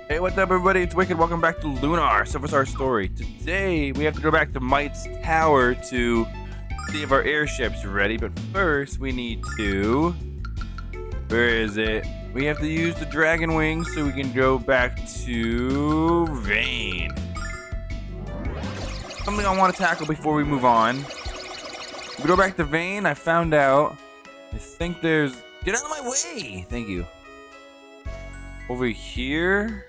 Hey, what's up, everybody? It's Wicked. Welcome back to Lunar, Superstar Story. Today, we have to go back to Might's Tower to see if our airship's ready. But first, we need to... Where is it? We have to use the dragon wings so we can go back to Vane. Something I want to tackle before we move on. We go back to Vane. I found out. I think there's... Get out of my way! Thank you. Over here...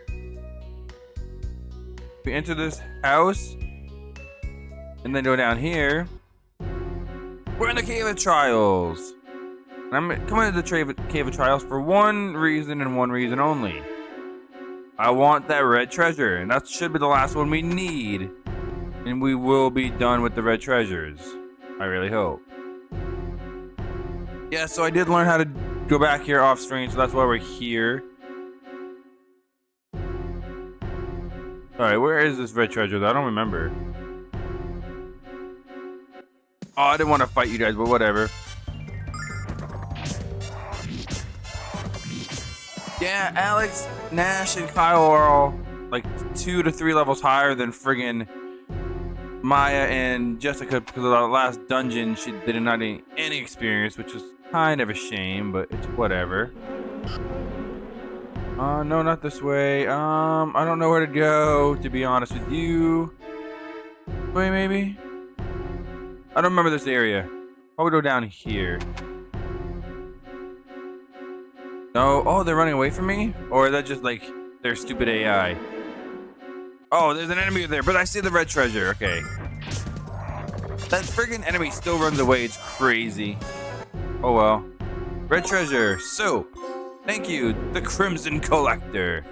We enter this house, and then go down here. We're in the Cave of Trials. I'm coming to the Cave of Trials for one reason and one reason only. I want that red treasure, and that should be the last one we need. And we will be done with the red treasures. I really hope. Yeah, so I did learn how to go back here off screen, so that's why we're here. Alright, where is this red treasure though? I don't remember. Oh, I didn't want to fight you guys, but whatever. Yeah, Alex, Nash, and Kyle are all like 2 to 3 levels higher than friggin' Maya and Jessica because of the last dungeon she didn't have any experience, which is kind of a shame, but it's whatever. No, not this way. I don't know where to go, to be honest with you. Wait, maybe? I don't remember this area. Probably go down here. No, oh, they're running away from me? Or is that just like their stupid AI? Oh, there's an enemy there, but I see the red treasure, okay. That friggin' enemy still runs away, it's crazy. Oh well. Red treasure, soap. Thank you, the Crimson Collector.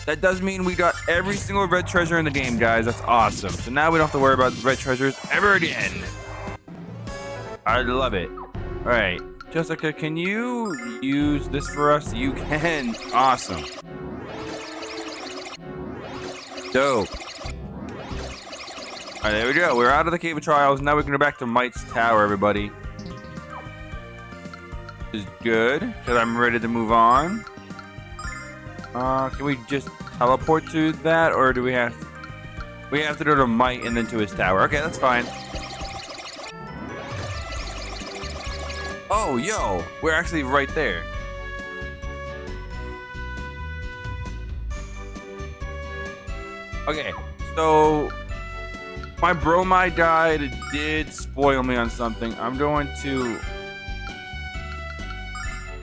That does mean we got every single red treasure in the game, guys. That's awesome. So now we don't have to worry about red treasures ever again. I love it. All right, Jessica, can you use this for us? You can. Awesome. Dope. All right, there we go. We're out of the Cave of Trials. Now we can go back to Might's Tower, everybody. Is good because I'm ready to move on. Can we just teleport to that, or do we have to go to Might and then to his tower? Okay, that's fine. Oh, yo, we're actually right there. Okay, so my bromide guide did spoil me on something. I'm going to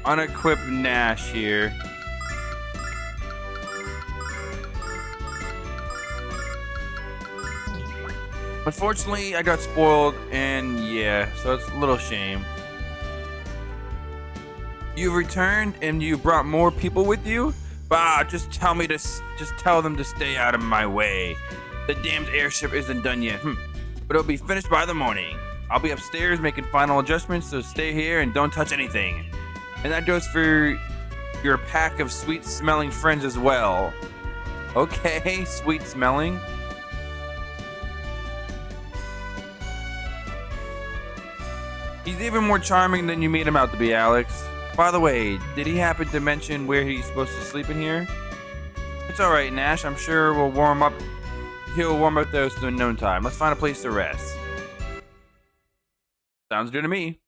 unequip Nash here. Unfortunately, I got spoiled, and yeah, so it's a little shame. You've returned, and you brought more people with you? Bah, just tell them to stay out of my way. The damned airship isn't done yet, but it'll be finished by the morning. I'll be upstairs making final adjustments, so stay here and don't touch anything. And that goes for your pack of sweet-smelling friends as well. Okay, sweet-smelling. He's even more charming than you made him out to be, Alex. By the way, did he happen to mention where he's supposed to sleep in here? It's alright, Nash. I'm sure he'll warm up those in no time. Let's find a place to rest. Sounds good to me.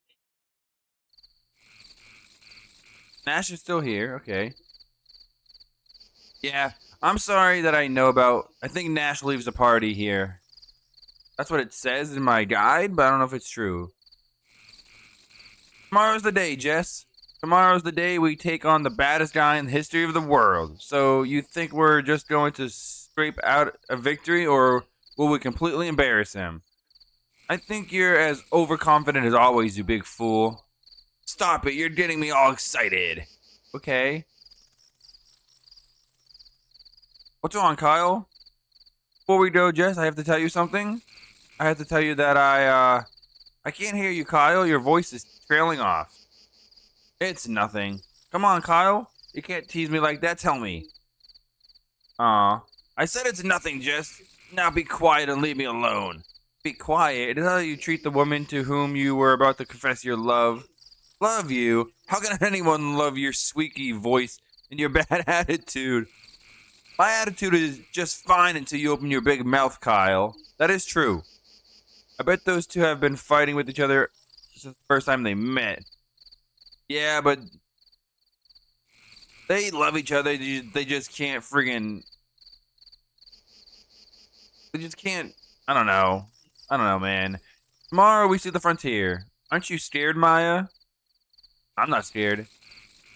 Nash is still here, okay. Yeah, I'm sorry that I know about... I think Nash leaves the party here. That's what it says in my guide, but I don't know if it's true. Tomorrow's the day, Jess. Tomorrow's the day we take on the baddest guy in the history of the world. So you think we're just going to scrape out a victory, or will we completely embarrass him? I think you're as overconfident as always, you big fool. Stop it, you're getting me all excited. Okay. What's wrong, Kyle? Before we go, Jess, I have to tell you something. I have to tell you that I can't hear you, Kyle. Your voice is trailing off. It's nothing. Come on, Kyle. You can't tease me like that, tell me. Aw. I said it's nothing, Jess. Now be quiet and leave me alone. Be quiet? Is that how you treat the woman to whom you were about to confess your love? Love you? How can anyone love your squeaky voice and your bad attitude? My attitude is just fine until you open your big mouth, Kyle. That is true. I bet those two have been fighting with each other since the first time they met. Yeah, but they love each other. They just can't friggin'. They just can't. I don't know. I don't know, man. Tomorrow we see the frontier. Aren't you scared, Maya? I'm not scared.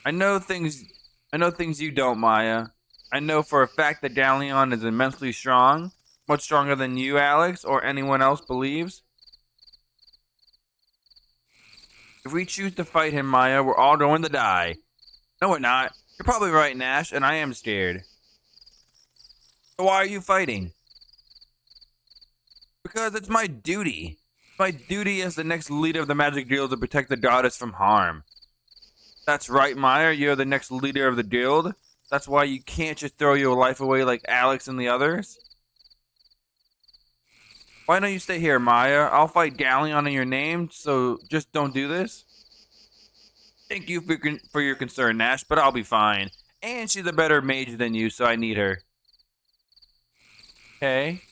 I know things. I know things you don't, Maya. I know for a fact that Dalion is immensely strong, much stronger than you, Alex, or anyone else believes. If we choose to fight him, Maya, we're all going to die. No, we're not. You're probably right, Nash, and I am scared. So why are you fighting? Because it's my duty. My duty as the next leader of the Magic Guild to protect the goddess from harm. That's right, Maya. You're the next leader of the guild. That's why you can't just throw your life away like Alex and the others. Why don't you stay here, Maya? I'll fight Galleon in your name, so just don't do this. Thank you for your concern, Nash, but I'll be fine. And she's a better mage than you, so I need her. Okay.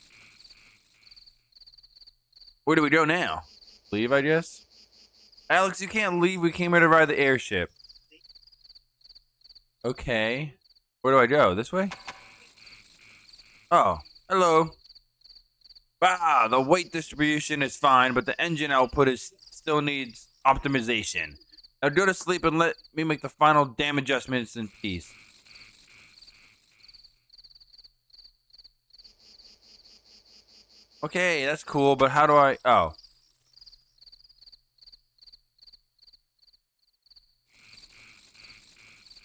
Where do we go now? Leave, I guess? Alex, you can't leave. We came here to ride the airship. Okay. Where do I go? This way? Oh, hello. Ah, the weight distribution is fine, but the engine output still needs optimization. Now go to sleep and let me make the final damn adjustments in peace. Okay, that's cool, but how do I... Oh.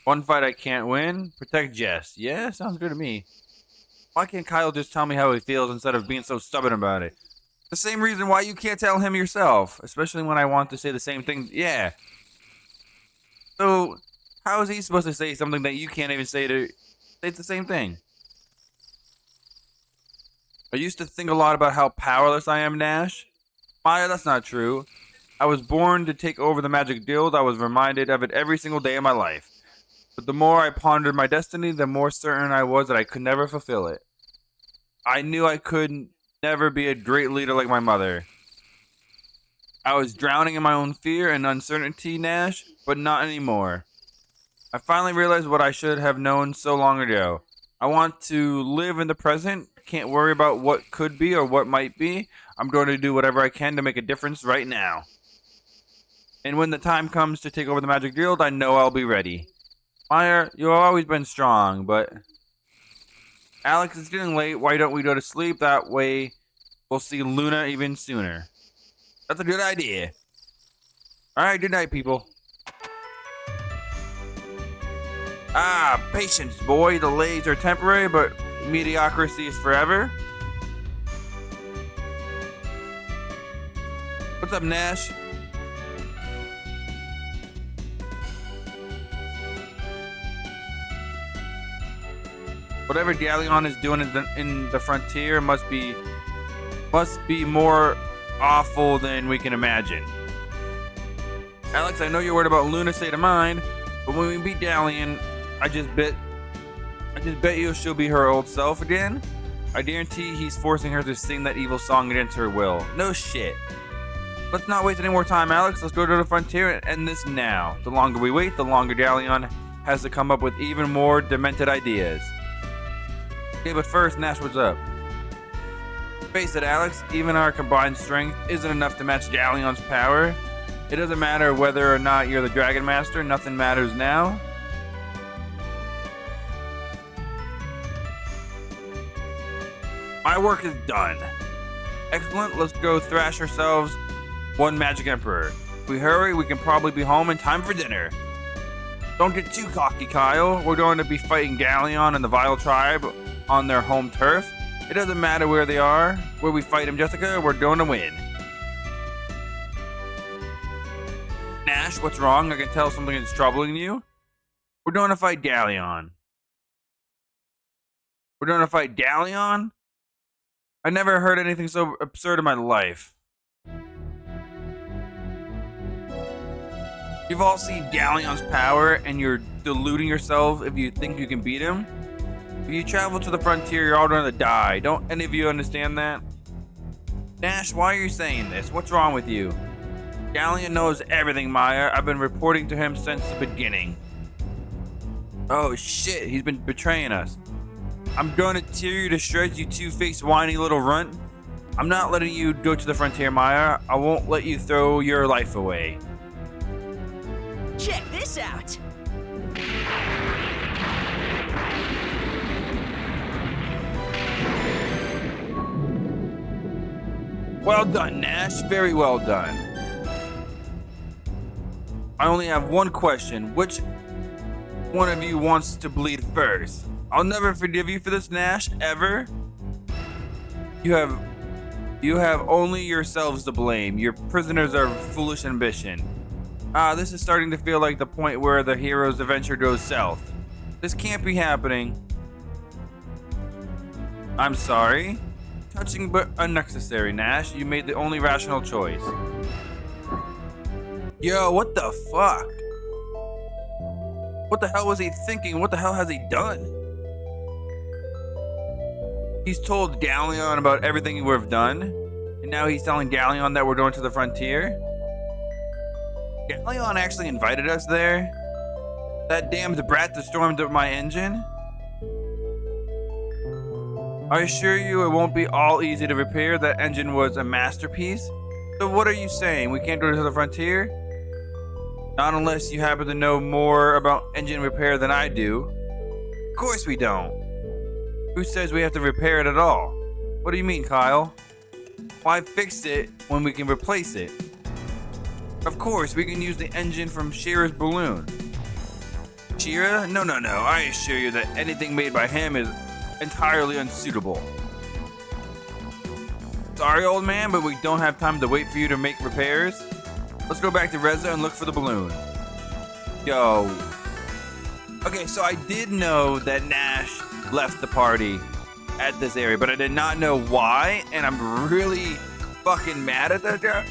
One fight I can't win? Protect Jess. Yeah, sounds good to me. Why can't Kyle just tell me how he feels instead of being so stubborn about it? The same reason why you can't tell him yourself, especially when I want to say the same thing. Yeah. So, how is he supposed to say something that you can't even say to... It's the same thing. I used to think a lot about how powerless I am, Nash. Maya, that's not true. I was born to take over the Magic Guild. I was reminded of it every single day of my life. But the more I pondered my destiny, the more certain I was that I could never fulfill it. I knew I could never be a great leader like my mother. I was drowning in my own fear and uncertainty, Nash, but not anymore. I finally realized what I should have known so long ago. I want to live in the present, can't worry about what could be or what might be. I'm going to do whatever I can to make a difference right now. And when the time comes to take over the Magic Guild, I know I'll be ready. Maya, you've always been strong, but... Alex, it's getting late. Why don't we go to sleep? That way, we'll see Lunar even sooner. That's a good idea. Alright, good night, people. Ah, patience, boy. Delays are temporary, but mediocrity is forever. What's up, Nash? Whatever Galleon is doing in the frontier must be more awful than we can imagine. Alex, I know you're worried about Luna's state of mind, but when we beat Galleon, I just bet you she'll be her old self again. I guarantee he's forcing her to sing that evil song against her will. No shit. Let's not waste any more time, Alex. Let's go to the frontier and end this now. The longer we wait, the longer Galleon has to come up with even more demented ideas. Okay, but first, Nash, what's up? Face it, Alex, even our combined strength isn't enough to match Galleon's power. It doesn't matter whether or not you're the Dragon Master, nothing matters now. My work is done. Excellent, let's go thrash ourselves one Magic Emperor. If we hurry, we can probably be home in time for dinner. Don't get too cocky, Kyle. We're going to be fighting Galleon and the Vile Tribe on their home turf. It doesn't matter where they are. Where we fight them, Jessica, we're going to win. Nash, what's wrong? I can tell something is troubling you. We're going to fight Galleon. We're going to fight Galleon? I never heard anything so absurd in my life. You've all seen Galleon's power, and you're deluding yourself if you think you can beat him? If you travel to the frontier, you're all gonna die. Don't any of you understand that? Nash, why are you saying this? What's wrong with you? Galleon knows everything, Maya. I've been reporting to him since the beginning. Oh shit, he's been betraying us. I'm gonna tear you to shreds, you two-faced whiny little runt. I'm not letting you go to the frontier, Maya. I won't let you throw your life away. Check this out. Well done, Nash. Very well done. I only have one question. Which one of you wants to bleed first? I'll never forgive you for this, Nash, ever. You have only yourselves to blame. Your prisoners are foolish ambition. This is starting to feel like the point where the hero's adventure goes south. This can't be happening. I'm sorry. Touching but unnecessary, Nash. You made the only rational choice. Yo, what the fuck? What the hell was he thinking? What the hell has he done? He's told Galleon about everything we've done, and now he's telling Galleon that we're going to the frontier. Galleon actually invited us there? That damned brat that stormed up my engine? I assure you it won't be all easy to repair. That engine was a masterpiece. So what are you saying? We can't go to the frontier? Not unless you happen to know more about engine repair than I do. Of course we don't. Who says we have to repair it at all? What do you mean, Kyle? Why fix it when we can replace it? Of course, we can use the engine from Shearer's balloon. Shearer? No. I assure you that anything made by him is entirely unsuitable. Sorry, old man, but we don't have time to wait for you to make repairs. Let's go back to Reza and look for the balloon. Yo. Okay, so I did know that Nash left the party at this area, but I did not know why, and I'm really fucking mad at that guy.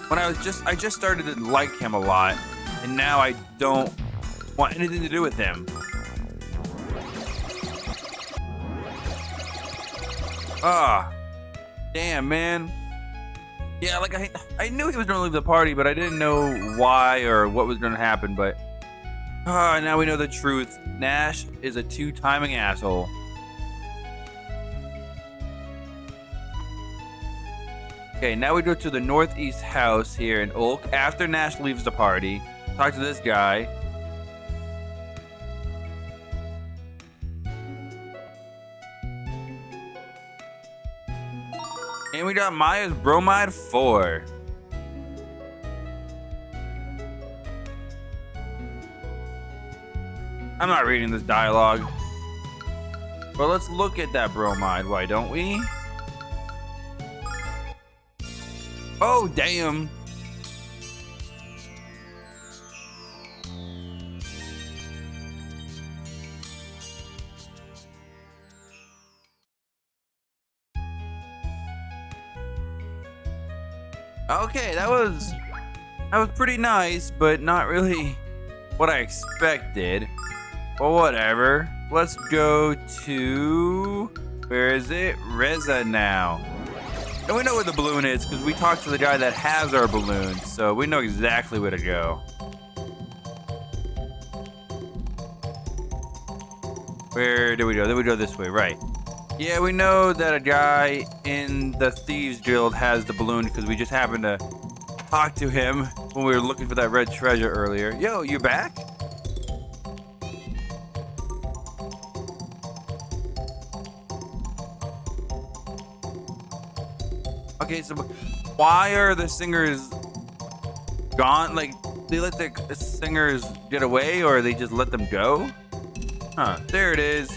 When I just started to like him a lot, and now I don't want anything to do with him. Damn, man. Yeah, like I knew he was gonna leave the party, but I didn't know why or what was gonna happen, but now we know the truth. Nash is a two-timing asshole. Okay, now we go to the northeast house here in Ulk after Nash leaves the party. Talk to this guy. And we got Maya's Bromide 4. I'm not reading this dialogue. But let's look at that bromide, why don't we? Oh, damn. Okay, that was pretty nice, but not really what I expected. Well, whatever. Let's go to, where is it? Reza now. And we know where the balloon is because we talked to the guy that has our balloon, so we know exactly where to go. Where do we go? Then we go this way, right? Yeah, we know that a guy in the Thieves Guild has the balloon because we just happened to talk to him when we were looking for that red treasure earlier. Yo, you back? Okay, so why are the singers gone? Like, they let the singers get away, or they just let them go? Huh, there it is.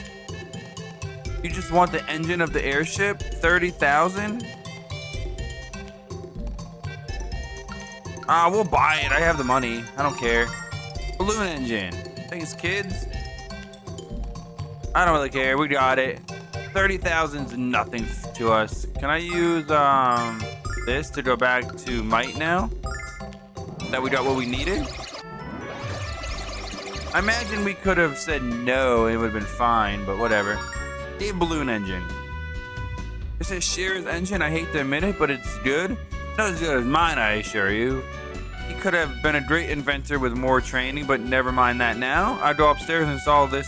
You just want the engine of the airship? 30,000? We'll buy it. I have the money. I don't care. Balloon engine. Thanks, kids. I don't really care. We got it. 30,000's nothing to us. Can I use this to go back to Might now? That we got what we needed? I imagine we could have said no, it would have been fine, but whatever. A balloon engine. It's a Shear's engine, I hate to admit it, but it's good. Not as good as mine, I assure you. He could have been a great inventor with more training, but never mind that now. I'll go upstairs and install the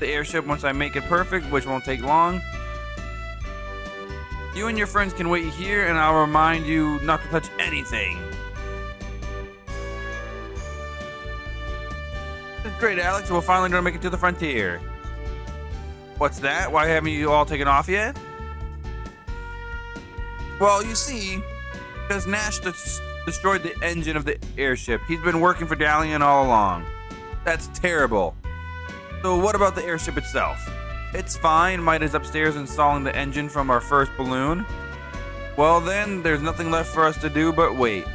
airship once I make it perfect, which won't take long. You and your friends can wait here, and I'll remind you not to touch anything. That's great, Alex. We're finally gonna make it to the frontier. What's that? Why haven't you all taken off yet? Well, you see, because Nash destroyed the engine of the airship. He's been working for Dalian all along. That's terrible. So what about the airship itself? It's fine. Midas upstairs installing the engine from our first balloon. Well then, there's nothing left for us to do but wait.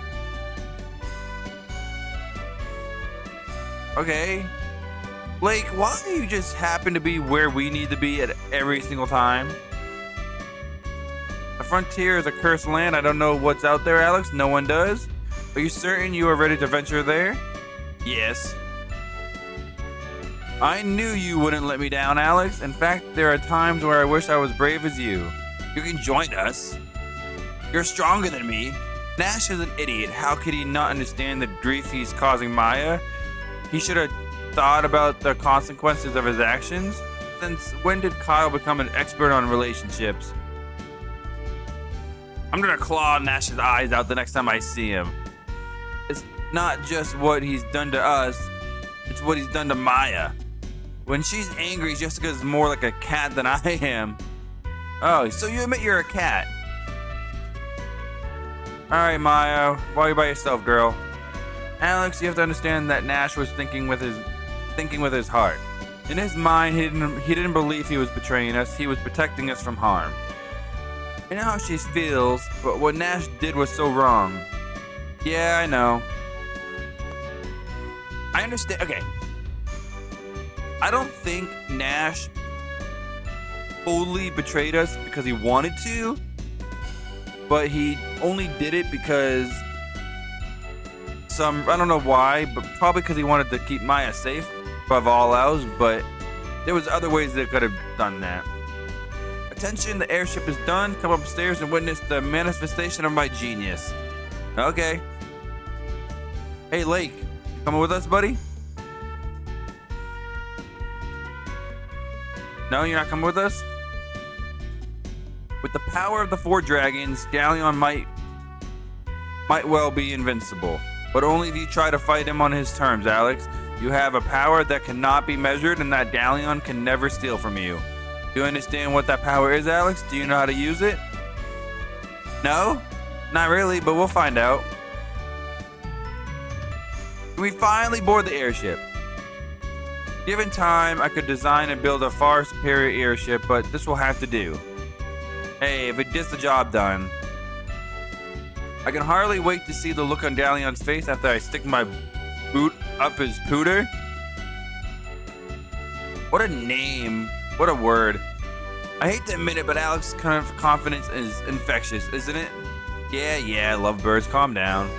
Okay. Blake, why do you just happen to be where we need to be at every single time? The frontier is a cursed land. I don't know what's out there, Alex. No one does. Are you certain you are ready to venture there? Yes. I knew you wouldn't let me down, Alex. In fact, there are times where I wish I was brave as you. You can join us. You're stronger than me. Nash is an idiot. How could he not understand the grief he's causing Maya? He should have thought about the consequences of his actions. Since when did Kyle become an expert on relationships? I'm gonna claw Nash's eyes out the next time I see him. It's not just what he's done to us, it's what he's done to Maya. When she's angry, Jessica's more like a cat than I am. Oh, so you admit you're a cat. Alright, Maya, why are you by yourself, girl? Alex, you have to understand that Nash was thinking with his heart. In his mind, he didn't believe he was betraying us, he was protecting us from harm. I know how she feels, but what Nash did was so wrong. Yeah, I know. I understand. Okay. I don't think Nash fully betrayed us because he wanted to, but he only did it because I don't know why, but probably because he wanted to keep Maya safe above all else, but there was other ways that could have done that. Attention, the airship is done. Come upstairs and witness the manifestation of my genius. Okay. Hey, Lake, coming with us, buddy? No, you're not coming with us? With the power of the 4 dragons, Dalian might well be invincible. But only if you try to fight him on his terms, Alex. You have a power that cannot be measured and that Dalian can never steal from you. Do you understand what that power is, Alex? Do you know how to use it? No? Not really, but we'll find out. We finally board the airship. Given time, I could design and build a far superior airship, but this will have to do. Hey, if it gets the job done. I can hardly wait to see the look on Dalian's face after I stick my boot up his pooter. What a name. What a word. I hate to admit it, but Alex's confidence is infectious, isn't it? Yeah, lovebirds, calm down.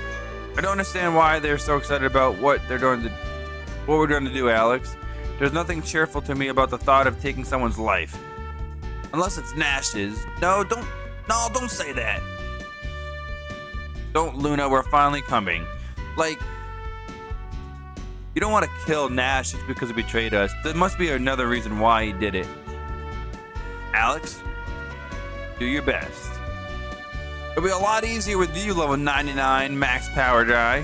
I don't understand why they're so excited about what we're going to do, Alex. There's nothing cheerful to me about the thought of taking someone's life. Unless it's Nash's. No, don't say that. Don't, Luna, we're finally coming. Like, you don't want to kill Nash just because he betrayed us. There must be another reason why he did it. Alex, do your best. It'll be a lot easier with you, level 99 max power guy.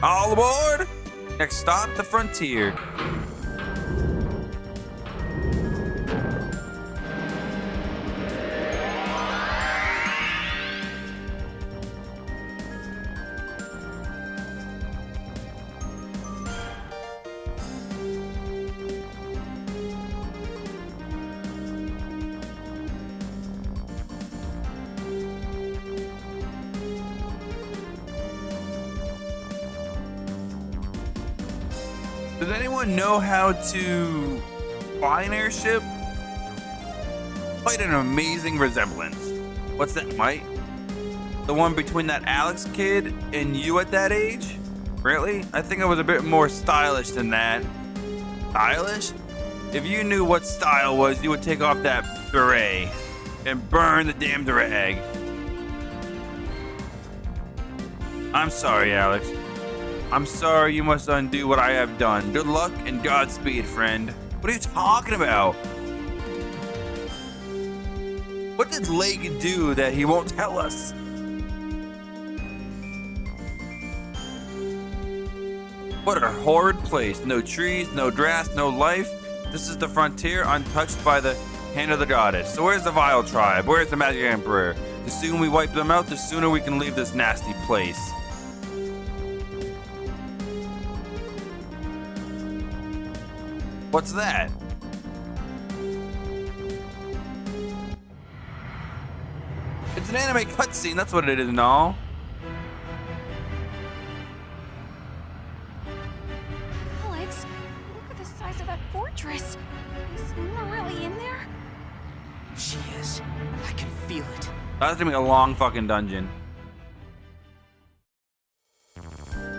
All aboard! Next stop, the frontier. Does anyone know how to fly an airship? Quite an amazing resemblance. What's that, Mike? The one between that Alex kid and you at that age? Really? I think I was a bit more stylish than that. Stylish? If you knew what style was, you would take off that beret and burn the damn drag. I'm sorry, Alex. I'm sorry you must undo what I have done. Good luck and Godspeed, friend. What are you talking about? What did Lake do that he won't tell us? What a horrid place. No trees, no grass, no life. This is the frontier untouched by the hand of the goddess. So where's the Vile tribe? Where's the Magic Emperor? The sooner we wipe them out, the sooner we can leave this nasty place. What's that? It's an anime cutscene, that's what it is and all. Alex, look at the size of that fortress. Is Lunar really in there? She is. I can feel it. That's gonna be a long fucking dungeon.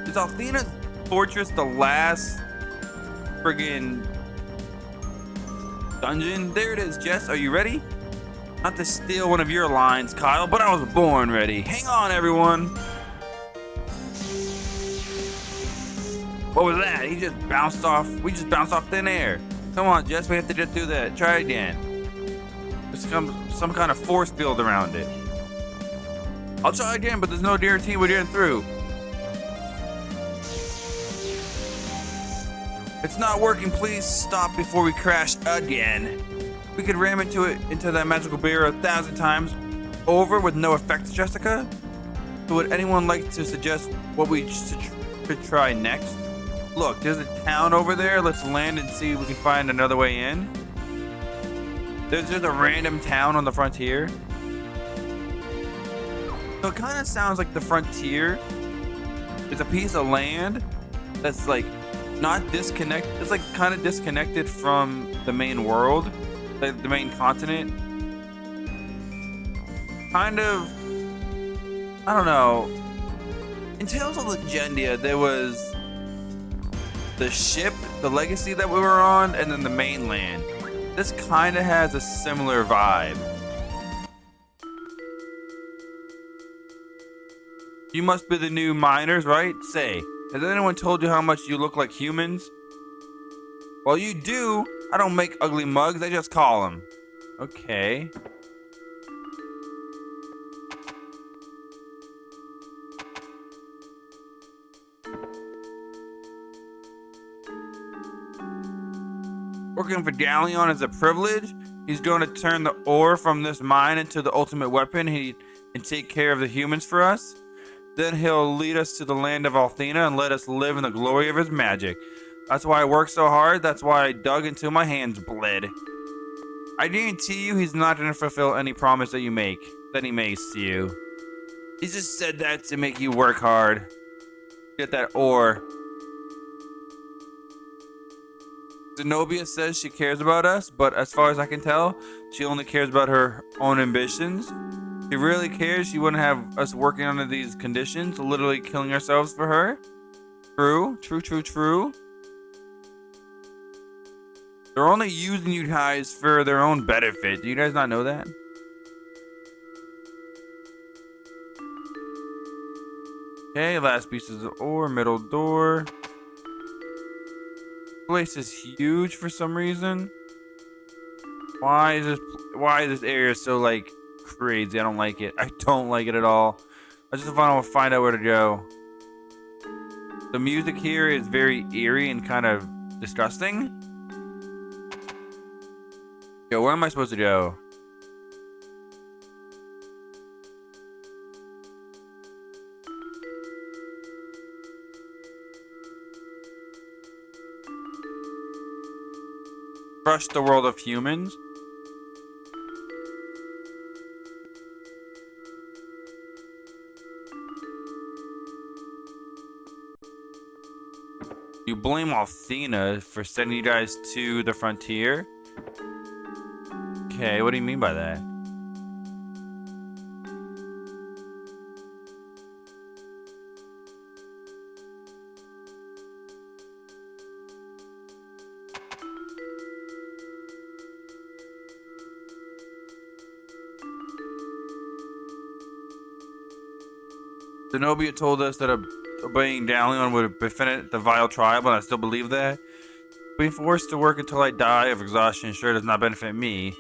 Is Althena's fortress the last friggin' dungeon? There it is, Jess. Are you ready? Not to steal one of your lines, Kyle, but I was born ready. Hang on, everyone. What was that? He just bounced off. We just bounced off thin air. Come on, Jess. We have to just do that. Try again. There's some kind of force field around it. I'll try again, but there's no guarantee we're getting through. It's not working. Please stop before we crash again. We could ram into that magical barrier 1,000 times over with no effect, Jessica. So would anyone like to suggest what we should try next? Look, there's a town over there. Let's land and see if we can find another way in. There's just a random town on the frontier. So it kind of sounds like the frontier is a piece of land that's like not disconnected. It's like kind of disconnected from the main world, like the main continent. Kind of, I don't know. In Tales of Legendia, there was the ship, the legacy that we were on, and then the mainland. This kind of has a similar vibe. You must be the new miners, right? Say, has anyone told you how much you look like humans? Well, you do. I don't make ugly mugs, I just call them. Okay. Working for Galleon is a privilege. He's going to turn the ore from this mine into the ultimate weapon and take care of the humans for us. Then he'll lead us to the land of Althena and let us live in the glory of his magic. That's why I work so hard. That's why I dug until my hands bled. I guarantee you he's not going to fulfill any promise that he makes to you. He just said that to make you work hard. Get that ore. Zenobia says she cares about us, but as far as I can tell, she only cares about her own ambitions. If she really cares, she wouldn't have us working under these conditions, literally killing ourselves for her. True, true, true, true. They're only using you guys for their own benefit. Do you guys not know that? Okay, last pieces of ore, middle door. Place is huge for some reason. Why is this area so like crazy? I don't like it. I don't like it at all. I just want to find out where to go. The music here is very eerie and kind of disgusting. Yo, where am I supposed to go? Crush the world of humans. You blame Althena for sending you guys to the frontier? Okay, what do you mean by that? Zenobia told us that obeying Dalion would befit the vile tribe, and I still believe that. Being forced to work until I die of exhaustion sure does not benefit me.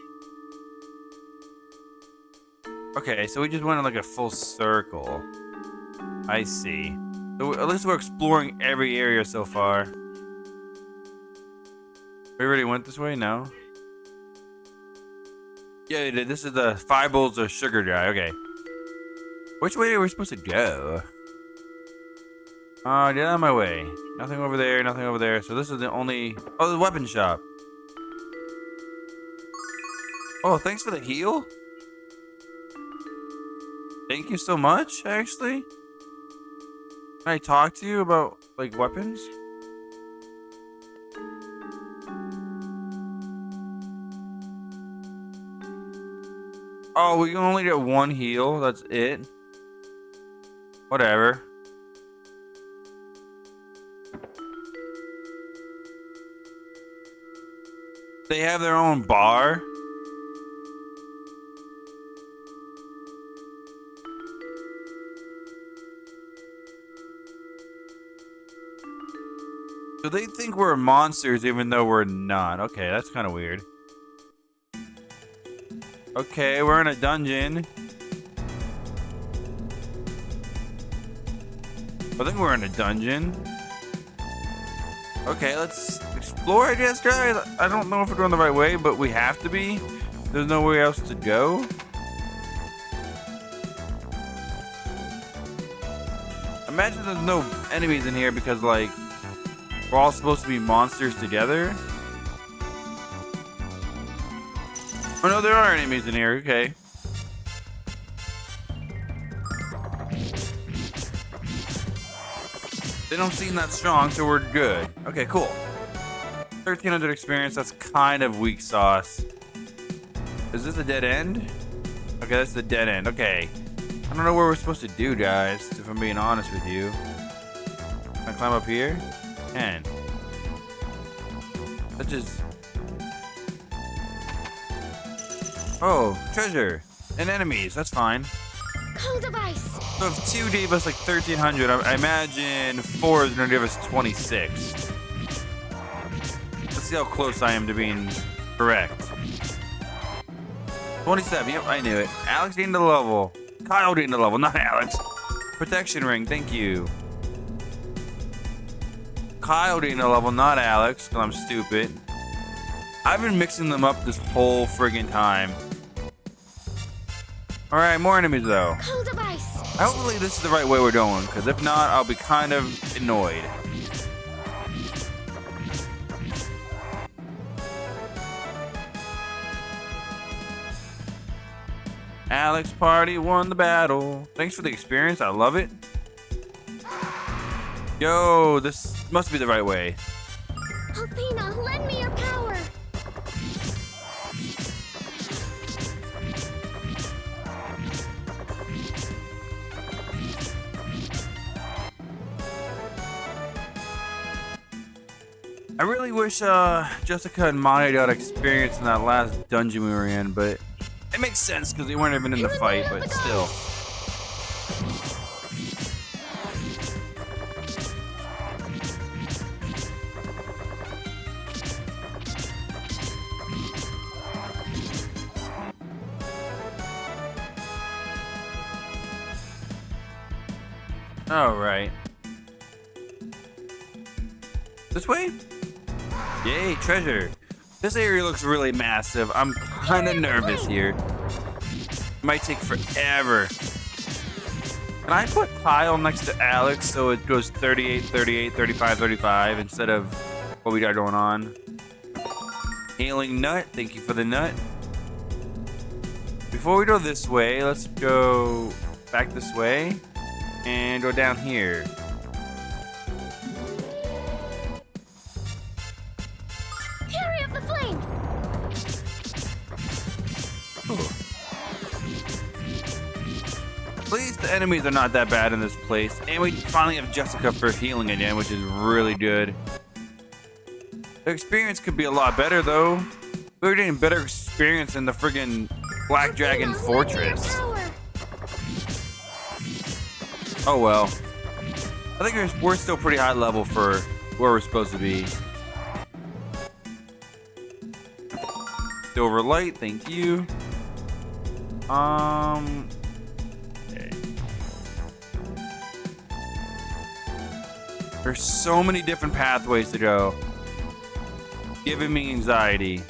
Okay, so we just went in like a full circle. I see. So at least we're exploring every area so far. We already went this way? No. Yeah, you did. This is the 5 bowls of sugar dry. Okay. Which way are we supposed to go? Get out of my way. Nothing over there, nothing over there. So this is the only... Oh, the weapon shop. Oh, thanks for the heal. Thank you so much, actually. Can I talk to you about, like, weapons? Oh, we can only get 1 heal. That's it. Whatever. They have their own bar. So they think we're monsters even though we're not. Okay, that's kind of weird. Okay, we're in a dungeon. I think we're in a dungeon. Okay, let's explore, I guess, guys. I don't know if we're going the right way, but we have to be. There's nowhere else to go. Imagine there's no enemies in here because, like, we're all supposed to be monsters together. Oh no, there are enemies in here. Okay. They don't seem that strong, so we're good. Okay, cool. 1300 experience. That's kind of weak sauce. Is this a dead end? Okay, that's the dead end. Okay. I don't know what we're supposed to do, guys, if I'm being honest with you. Can I climb up here? Can. That just... Oh, treasure. And enemies. That's fine. Cold device. So if 2 gave us like 1300, I imagine 4 is going to give us 26. Let's see how close I am to being correct. 27, yep, I knew it. Alex gained the level. Kyle gained the level, not Alex. Protection ring, thank you. Kyle gained the level, not Alex, because I'm stupid. I've been mixing them up this whole friggin' time. Alright, more enemies though. Cold device. Hopefully this is the right way we're going, because if not, I'll be kind of annoyed. Alex Party won the battle. Thanks for the experience, I love it. Yo, this must be the right way. Athena, lend me your power. I really wish Jessica and Maya got experience in that last dungeon we were in, but it makes sense because they weren't even in the fight, but still. All right. This way? Yay, treasure. This area looks really massive. I'm kind of nervous here. It might take forever. Can I put Kyle next to Alex so it goes 38, 38, 35, 35 instead of what we got going on? Healing nut. Thank you for the nut. Before we go this way, let's go back this way and go down here. Carry up the flame. Ooh. At least the enemies are not that bad in this place. And we finally have Jessica for healing again, which is really good. The experience could be a lot better, though. We were getting better experience in the friggin' Black Dragon Fortress. Oh well. I think we're still pretty high level for where we're supposed to be. Silver light, thank you. Okay. There's so many different pathways to go. Giving me anxiety.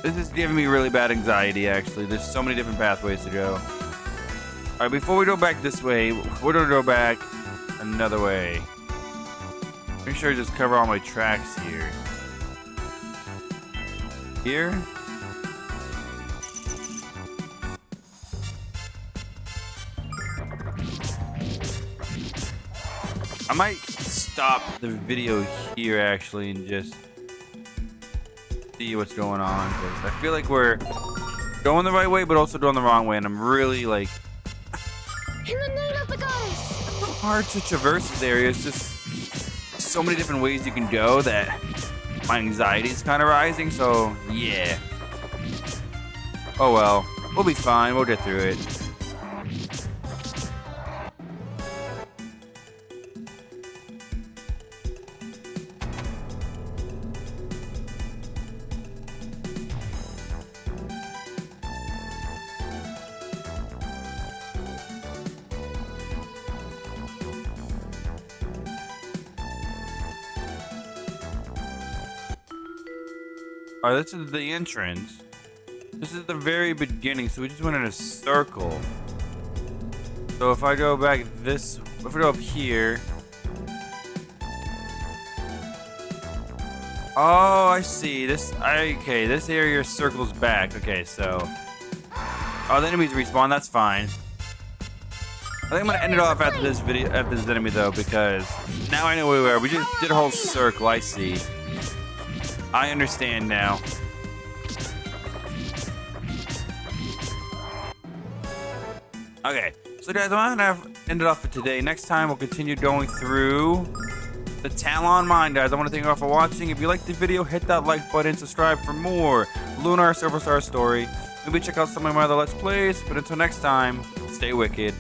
This is giving me really bad anxiety, actually. There's so many different pathways to go. Alright, before we go back this way, we're gonna go back another way. Make sure I just cover all my tracks here. Here? I might stop the video here actually and just see what's going on. 'Cause I feel like we're going the right way, but also going the wrong way, and I'm really like In the name of the goddess! hard to traverse this area. It's just so many different ways you can go that my anxiety is kind of rising. So yeah. Oh well, we'll be fine. We'll get through it. Alright, this is the entrance. This is the very beginning, so we just went in a circle. So if I go back this, if I go up here. Oh, I see. Okay, this area circles back. Okay, so. Oh, the enemies respawn, that's fine. I think I'm gonna end it off after this video, after this enemy though, because now I know where we were. We just did a whole circle, I see. I understand now. Okay, so guys, I'm gonna end it off for today. Next time, we'll continue going through the Talon Mine, guys. I want to thank you all for watching. If you liked the video, hit that like button, subscribe for more Lunar Silver Star story. Maybe check out some of my other Let's Plays. But until next time, stay wicked.